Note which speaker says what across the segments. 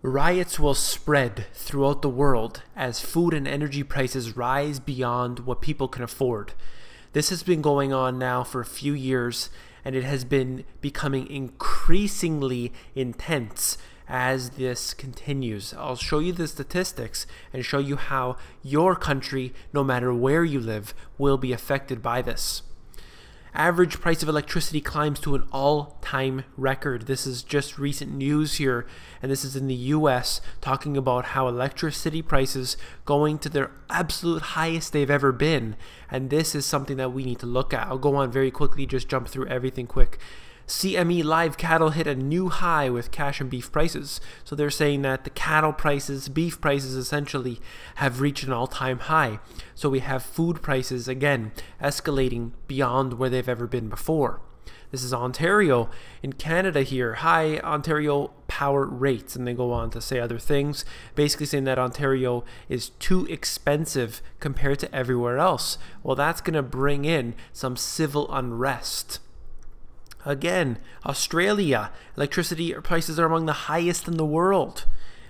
Speaker 1: Riots will spread throughout the world as food and energy prices rise beyond what people can afford. This has been going on now for a few years, and it has been becoming increasingly intense as this continues. I'll show you the statistics and show you how your country, no matter where you live, will be affected by this. Average price of electricity climbs to an all-time record. This is just recent news here, and this is in the US, talking about how electricity prices going to their absolute highest they've ever been. And this is something that we need to look at. I'll go on very quickly, just jump through everything quick. CME live cattle hit a new high with cash and beef prices. So they're saying that the cattle prices, beef prices essentially have reached an all-time high. So we have food prices again escalating beyond where they've ever been before. This is Ontario in Canada here. High Ontario power rates, and they go on to say other things, basically saying that Ontario is too expensive compared to everywhere else. Well, that's going to bring in some civil unrest. Again, Australia, electricity prices are among the highest in the world.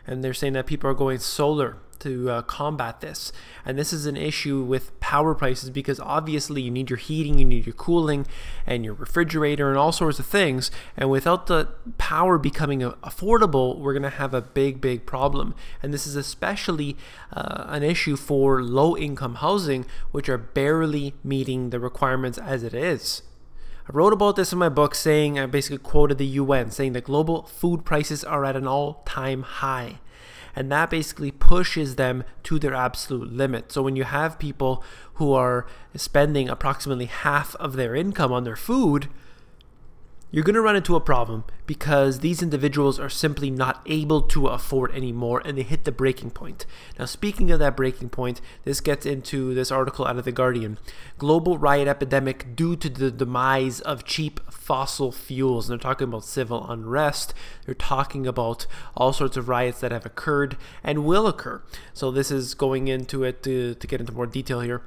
Speaker 1: And they're saying that people are going solar to combat this. And this is an issue with power prices because obviously you need your heating, you need your cooling, and your refrigerator and all sorts of things. And without the power becoming affordable, we're going to have a big problem. And this is especially an issue for low-income housing, which are barely meeting the requirements as it is. I wrote about this in my book saying, I basically quoted the UN saying that global food prices are at an all-time high. And that basically pushes them to their absolute limit. So when you have people who are spending approximately half of their income on their food, you're going to run into a problem because these individuals are simply not able to afford anymore, and they hit the breaking point. Now, speaking of that breaking point, this gets into this article out of The Guardian. Global riot epidemic due to the demise of cheap fossil fuels. And they're talking about civil unrest. They're talking about all sorts of riots that have occurred and will occur. So this is going into it to get into more detail here.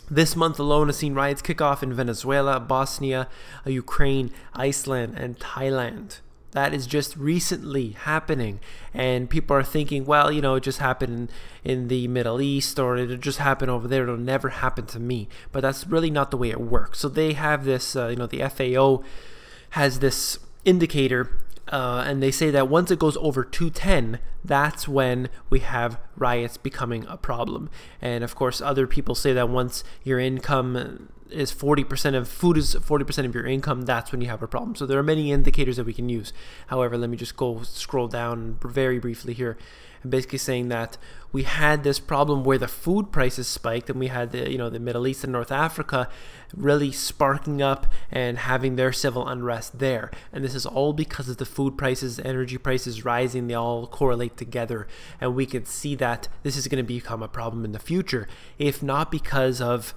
Speaker 1: This month alone has seen riots kick off in Venezuela, Bosnia, Ukraine, Iceland, and Thailand. That is just recently happening, and people are thinking, well, you know, it just happened in the Middle East, or it'll just happen over there, it'll never happen to me. But that's really not the way it works. So they have this, the FAO has this indicator, and they say that once it goes over 210, that's when we have riots becoming a problem. And of course, other people say that once your income is 40% of food is 40% of your income, that's when you have a problem. So there are many indicators that we can use. However, let me just go scroll down very briefly here. I'm basically saying that we had this problem where the food prices spiked, and we had the Middle East and North Africa really sparking up and having their civil unrest there. And this is all because of the food prices, energy prices rising. They all correlate together, and we can see that this is going to become a problem in the future, if not because of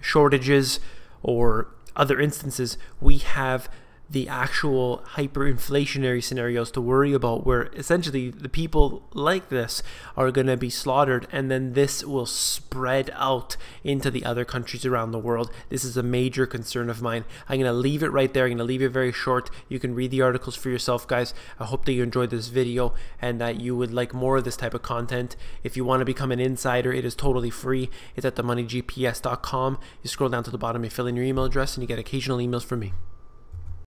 Speaker 1: shortages or other instances. We have the actual hyperinflationary scenarios to worry about, where essentially the people like this are going to be slaughtered, and then this will spread out into the other countries around the world. This is a major concern of mine. I'm going to leave it right there. I'm going to leave it very short. You can read the articles for yourself, guys. I hope that you enjoyed this video and that you would like more of this type of content. If you want to become an insider, it is totally free. It's at themoneygps.com. You scroll down to the bottom, you fill in your email address, and you get occasional emails from me.